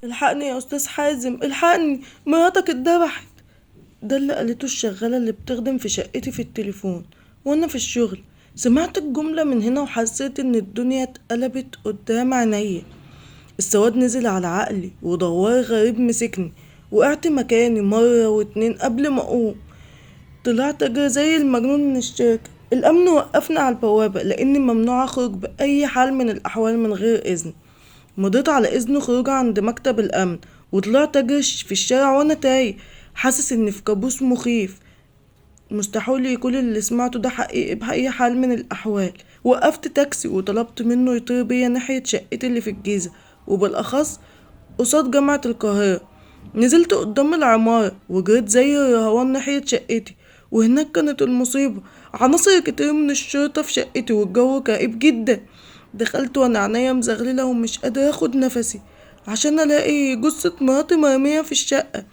الحقني يا استاذ حازم، الحقني، مراتك اتذبحت. ده اللي قالته الشغالة اللي بتخدم في شقتي في التليفون وانا في الشغل. سمعت الجملة من هنا وحسيت ان الدنيا اتقلبت قدام عينيا. السواد نزل على عقلي ودوار غريب مسكني. وقعت مكاني مرة واتنين قبل ما اقوم. طلعت اجري زي المجنون من الشركة. الامن وقفنا على البوابة لاني ممنوع اخرج باي حال من الاحوال من غير اذن. مضيت على اذن خروج عند مكتب الامن وطلعت اجري في الشارع وانا تايه، حاسس اني في كابوس مخيف. مستحيل يكون اللي سمعته ده حقيقي بأي حال من الأحوال. وقفت تاكسي وطلبت منه يطير بيا ناحية شقتي اللي في الجيزة، وبالأخص قصاد جامعة القاهرة. نزلت قدام العمارة وجريت زي الرهوان ناحية شقتي، وهناك كانت المصيبة. عناصر كتير من الشرطة في شقتي والجو كئيب جدا. دخلت وانا عينيا مزغللة ومش قادرة اخد نفسي عشان الاقي جثة مراتي مرمية في الشقة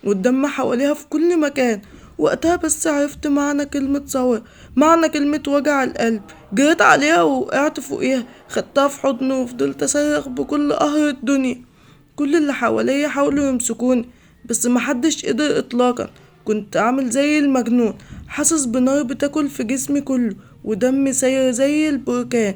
والدم حواليها في كل مكان. وقتها بس عرفت معنى كلمة صور، معنى كلمة وجع القلب. جريت عليها ووقعت فوقيها، خدتها في حضني وفضلت اصرخ بكل قهر الدنيا. كل اللي حواليا حاولوا يمسكوني بس محدش قدر اطلاقا. كنت عامل زي المجنون، حاسس بنار بتاكل في جسمي كله ودمي ساير زي البركان.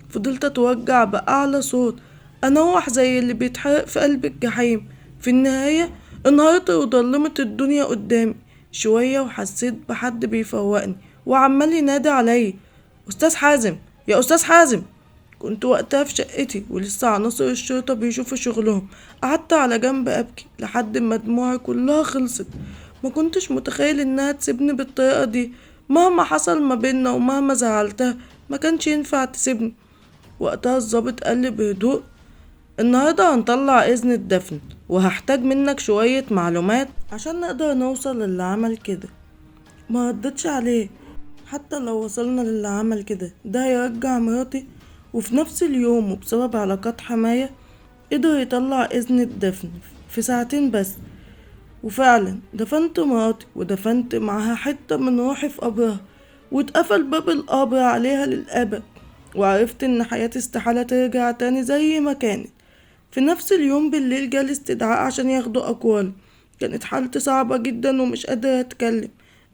فضلت اتوجع بأعلى صوت، انوح زي اللي بيتحرق في قلب الجحيم. في النهاية انهارت وضلمت الدنيا قدامي شوية، وحسيت بحد بيفوقني وعمال ينادي علي: أستاذ حازم، يا أستاذ حازم. كنت وقتها في شقتي ولسه عناصر الشرطة بيشوفوا شغلهم. قعدت على جنب أبكي لحد ما دموعي كلها خلصت. ما كنتش متخيل إنها تسيبني بالطريقة دي. مهما حصل ما بينا ومهما زعلتها ما كانش ينفع تسيبني. وقتها الضابط قال لي بهدوء: النهاردة هنطلع إذن الدفن وهحتاج منك شوية معلومات عشان نقدر نوصل للي عمل كده. ما ردتش عليه. حتى لو وصلنا للي عمل كده ده هيرجع مراتي. وفي نفس اليوم وبسبب علاقات حماية قدر يطلع إذن الدفن في ساعتين بس. وفعلا دفنت مراتي ودفنت معاها حتة من روحي في قبرها، واتقفل باب القبر عليها للأبد. وعرفت إن حياتي استحالة ترجع تاني زي ما كانت. في نفس اليوم بالليل جالي استدعاء عشان ياخدوا أقوالي. كانت حالتي صعبة جدا ومش قادرة أتكلم،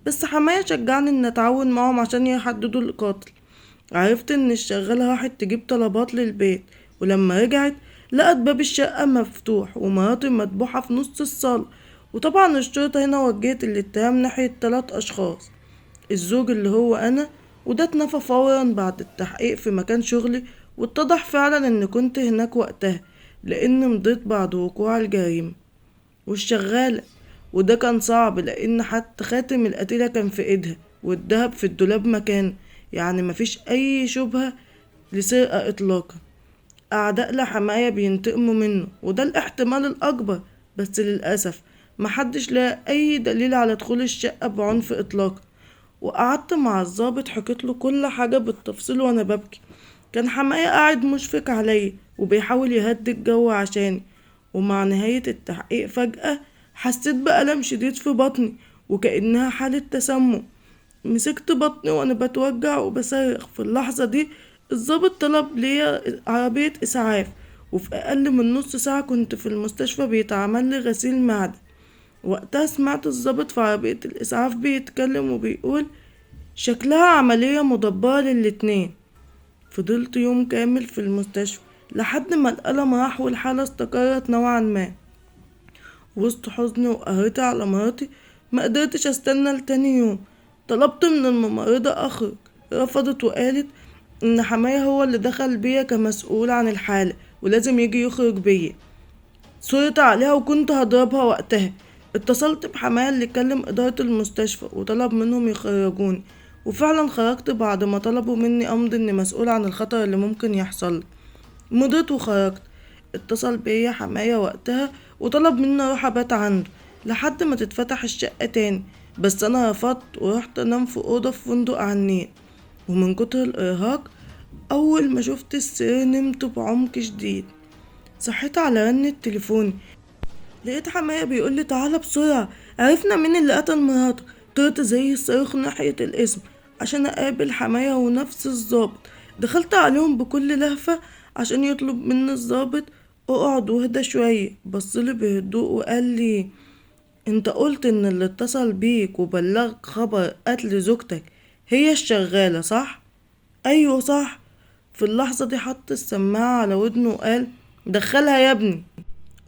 بس حماية شجعني إن أتعاون معهم عشان يحددوا القاتل. عرفت إن الشغالة راحت تجيب طلبات للبيت، ولما رجعت لقت باب الشقة مفتوح ومراتي مدبوحة في نص الصالة. وطبعا الشرطة هنا وجهت الاتهام ناحية 3 أشخاص: الزوج اللي هو أنا، وده اتنفى فورا بعد التحقيق في مكان شغلي. واتضح فعلا إن كنت هناك وقتها لأن مضيت بعد وقوع الجريمة. والشغالة، وده كان صعب لأن حتى خاتم القتيلة كان في ايدها والدهب في الدولاب مكانه. يعني مفيش أي شبهة لسرقة إطلاقا. أعداء لحماية بينتقموا منه وده الاحتمال الأكبر، بس للأسف محدش لقى أي دليل على دخول الشقة بعنف إطلاقا. وقعدت مع الضابط حكيت له كل حاجة بالتفصيل وأنا ببكي. كان حماية قاعد مشفق عليا وبيحاول يهدي الجو عشاني. ومع نهاية التحقيق فجأة حسيت بألم شديد في بطني وكأنها حالة تسمم. مسكت بطني وانا بتوجع وبصرخ. في اللحظة دي الضابط طلب لي عربية إسعاف، وفي أقل من نص ساعة كنت في المستشفى بيتعمل لي غسيل معدة. وقتها سمعت الضابط في عربية الإسعاف بيتكلم وبيقول: شكلها عملية مدبرة للاتنين. فضلت يوم كامل في المستشفى لحد ما الألم راح والحالة استقرت نوعا ما. وسط حزني وقهرتي على مراتي ما قدرتش استنى لتاني يوم. طلبت من الممرضة اخرج، رفضت وقالت ان حماية هو اللي دخل بيا كمسؤول عن الحالة ولازم يجي يخرج بيا. صرت عليها وكنت هضربها وقتها. اتصلت بحماية اللي كلم إدارة المستشفى وطلب منهم يخرجوني. وفعلا خرجت بعد ما طلبوا مني أمضي إني مسؤول عن الخطر اللي ممكن يحصل. مضيت وخرجت. اتصل بيا حماية وقتها وطلب مني اروح ابات عنده لحد ما تتفتح الشقة تاني، بس انا رفضت ورحت انام في اوضة في فندق على النيل. ومن كتر الارهاق اول ما شفت السرير نمت بعمق شديد. صحيت على رن التليفون، لقيت حماية بيقولي: تعالى بسرعة، عرفنا مين اللي قتل مراته. طرت زي الصاروخ ناحية الاسم عشان اقابل حماية ونفس الضابط. دخلت عليهم بكل لهفة عشان يطلب مني الضابط اقعد واهدى شوية. بصلي بهدوء وقال لي: انت قلت ان اللي اتصل بيك وبلغك خبر قتل زوجتك هي الشغالة، صح؟ ايوه صح. في اللحظة دي حط السماعة على ودنه وقال: دخلها يا ابني.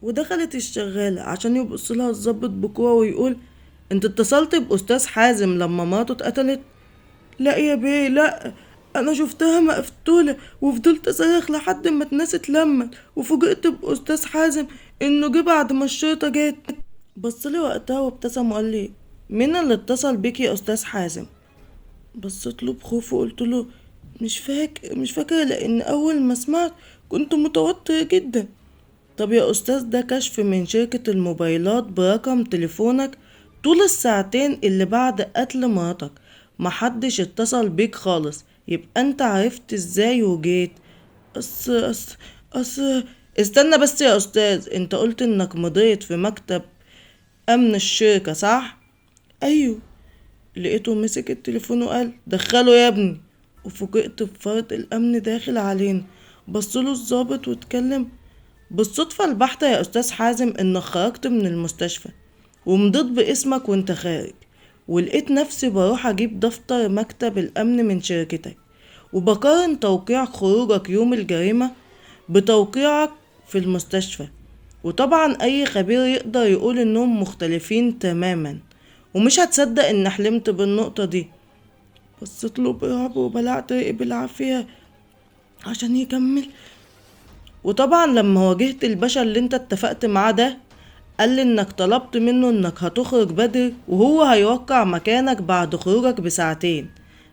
ودخلت الشغالة عشان يبصلها الضابط بقوة ويقول: انت اتصلت بأستاذ حازم لما مراته اتقتلت؟ لا يا بيه لا، انا شفتها مقتولة وفضلت اصرخ لحد ما الناس اتلمت، وفوجئت بأستاذ حازم انه جه بعد ما الشرطة جت. بصلي وقتها وابتسم وقال لي: مين اللي اتصل بيك يا أستاذ حازم؟ بصيت له بخوف وقلت له: مش فاكرة، لأن أول ما سمعت كنت متوتر جدا. طب يا أستاذ، ده كشف من شركة الموبايلات برقم تليفونك طول الساعتين اللي بعد قتل مراتك محدش اتصل بيك خالص، يبقى انت عرفت ازاي وجيت؟ أص أص أص استنى بس يا أستاذ، انت قلت انك مضيت في مكتب أمن الشركة، صح؟ أيوه. لقيته مسك التليفون وقال: دخله يا ابني. وفوجئت بفرد الأمن داخل علينا. بصله الضابط واتكلم: بالصدفة البحتة يا أستاذ حازم إنك خرجت من المستشفى ومضيت باسمك وانت خارج، ولقيت نفسي بروح أجيب دفتر مكتب الأمن من شركتك وبقارن توقيع خروجك يوم الجريمة بتوقيعك في المستشفى، وطبعا أي خبير يقدر يقول إنهم مختلفين تماما، ومش هتصدق إن حلمت بالنقطة دي. بصيت له برعب وبلعت رقي بالعافية عشان يكمل. وطبعا لما واجهت الباشا اللي انت اتفقت معاه ده، قال لي انك طلبت منه انك هتخرج بدري وهو هيوقع مكانك بعد خروجك بساعتين،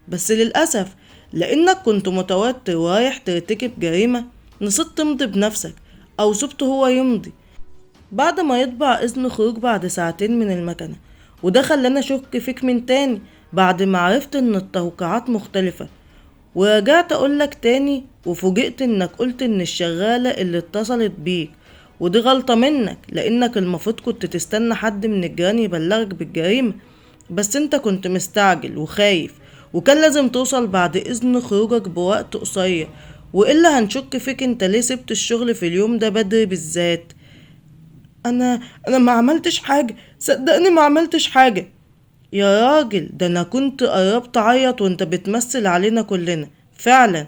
بس للأسف لانك كنت متوتر ورايح ترتكب جريمة نسيت تمضي بنفسك او سبته هو يمضي بعد ما يطبع اذن خروج بعد ساعتين من المكنة. وده خلاني اشك فيك من تاني بعد ما عرفت ان التوقيعات مختلفة، ورجعت اقولك تاني وفوجئت انك قلت ان الشغالة اللي اتصلت بيك، ودي غلطة منك لانك المفروض كنت تستنى حد من الجيران يبلغك بالجريمة، بس انت كنت مستعجل وخايف، وكان لازم توصل بعد اذن خروجك بوقت قصير، وإلا هنشك فيك انت ليه سبت الشغل في اليوم ده بدري بالذات. انا ما عملتش حاجة، صدقني ما عملتش حاجة. يا راجل، ده انا كنت قربت اعيط وانت بتمثل علينا كلنا فعلا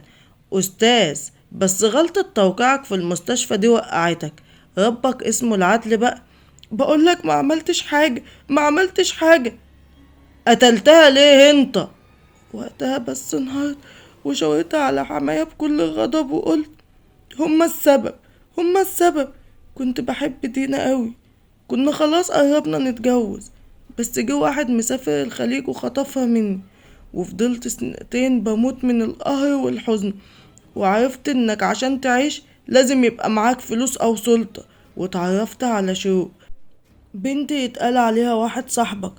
استاذ، بس غلطة توقيعك في المستشفى دي وقعتك، ربك اسمه العدل بقى. بقولك ما عملتش حاجة، ما عملتش حاجة. قتلتها ليه انت؟ وقتها بس انهارت وشاورت على حماية بكل غضب وقلت: هما السبب، هما السبب. كنت بحب دينا قوي، كنا خلاص قربنا نتجوز، بس جه واحد مسافر الخليج وخطفها مني، وفضلت سنتين بموت من القهر والحزن، وعرفت انك عشان تعيش لازم يبقى معاك فلوس او سلطة، واتعرفت على شروق، بنت يتقال عليها واحد صاحبك،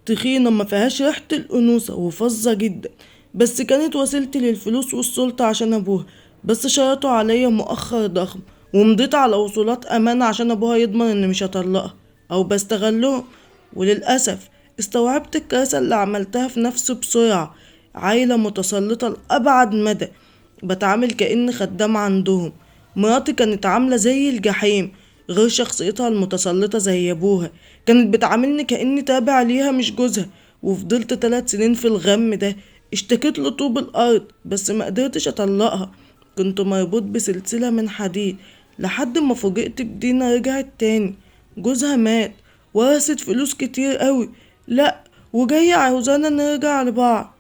تخينة ما فيهاش ريحة الأنوثة وفظة جدا، بس كانت وسيلتي للفلوس والسلطة عشان أبوها، بس شرطوا عليا مؤخر ضخم ومضيت على وصولات أمانة عشان أبوها يضمن إني مش هطلقها أو بستغلهم. وللأسف استوعبت الكارثة اللي عملتها في نفسي بسرعة. عيلة متسلطة لأبعد مدى، بتعامل كأني خدام عندهم. مراتي كانت عاملة زي الجحيم، غير شخصيتها المتسلطة زي أبوها، كانت بتعاملني كأني تابع ليها مش جوزها. وفضلت 3 سنين في الغم ده، اشتكيت لطوب الأرض بس ما قدرتش أطلقها، كنت مربوط بسلسلة من حديد لحد ما فوجئت بدينا رجعت تاني. جوزها مات، ورثت فلوس كتير قوي، لا وجاية عاوزانا نرجع لبعض.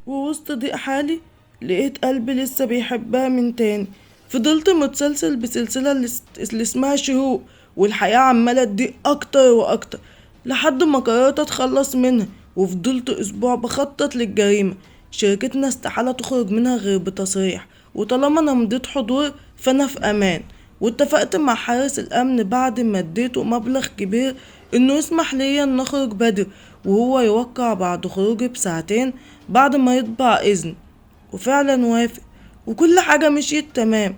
ووسط ضيق حالي لقيت قلبي لسه بيحبها من تاني. فضلت متسلسل بسلسلة اللي اسمها شهوق، والحياة عمالة تضيق أكتر وأكتر لحد ما قررت أتخلص منها. وفضلت أسبوع بخطط للجريمة، شركتنا استحالة تخرج منها غير بتصريح، وطالما أنا مضيت حضور فأنا في أمان. واتفقت مع حارس الأمن بعد ما اديته مبلغ كبير إنه يسمح ليا إن أخرج بدري، وهو يوقع بعد خروجي بساعتين بعد ما يطبع إذن. وفعلا وافق، وكل حاجة مشيت تمام.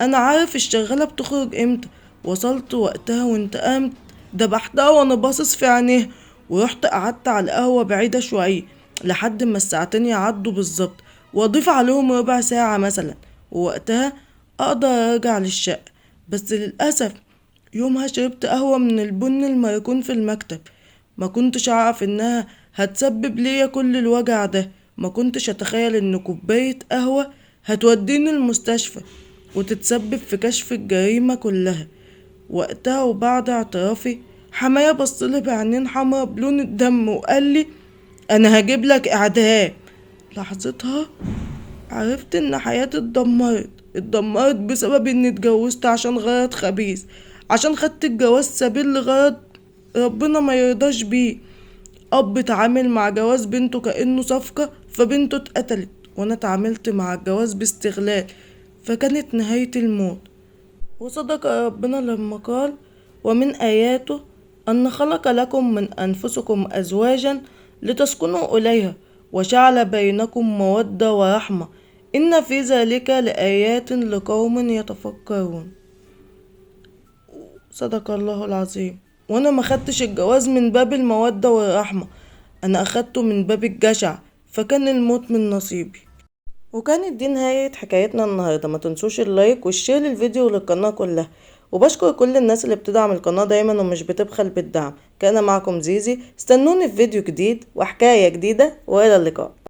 أنا عارف الشغالة بتخرج إمتى. وصلت وقتها وانتقمت، دبحتها وأنا باصص في عينيها، ورحت قعدت على القهوة بعيدة شوية لحد ما الساعتين يعدوا بالظبط، وأضيف عليهم ربع ساعة مثلا، ووقتها أقدر أرجع للشقة. بس للأسف يومها شربت قهوة من البن المركون في المكتب. ما كنتش أعرف إنها هتسبب ليا كل الوجع ده. ما كنتش أتخيل إن كوباية قهوة هتوديني المستشفى وتتسبب في كشف الجريمة كلها. وقتها وبعد اعترافي حماية بصلي بعينين حمرا بلون الدم وقال لي أنا هجيب لك إعدام. لحظتها عرفت إن حياتي اتدمرت بسبب إني اتجوزت عشان غرض خبيث، عشان خدت الجواز سبيل لغرض ربنا ما يرضاش بيه. أب اتعامل مع جواز بنته كأنه صفقة فبنته اتقتلت، وأنا اتعاملت مع الجواز باستغلال فكانت نهاية الموت. وصدق ربنا لما قال ومن آياته أن خلق لكم من أنفسكم أزواجا لتسكنوا إليها وجعل بينكم مودة ورحمة إن في ذلك لآيات لقوم يتفكرون. صدق الله العظيم. وأنا ما خدتش الجواز من باب المودة والرحمة، أنا أخدته من باب الجشع، فكان الموت من نصيبي. وكانت دي نهاية حكايتنا النهاردة. ما تنسوش اللايك والشير للفيديو وللقناة كلها، وبشكر كل الناس اللي بتدعم القناة دايما ومش بتبخل بالدعم. كان معكم زيزي، استنوني في فيديو جديد وحكاية جديدة، وإلى اللقاء.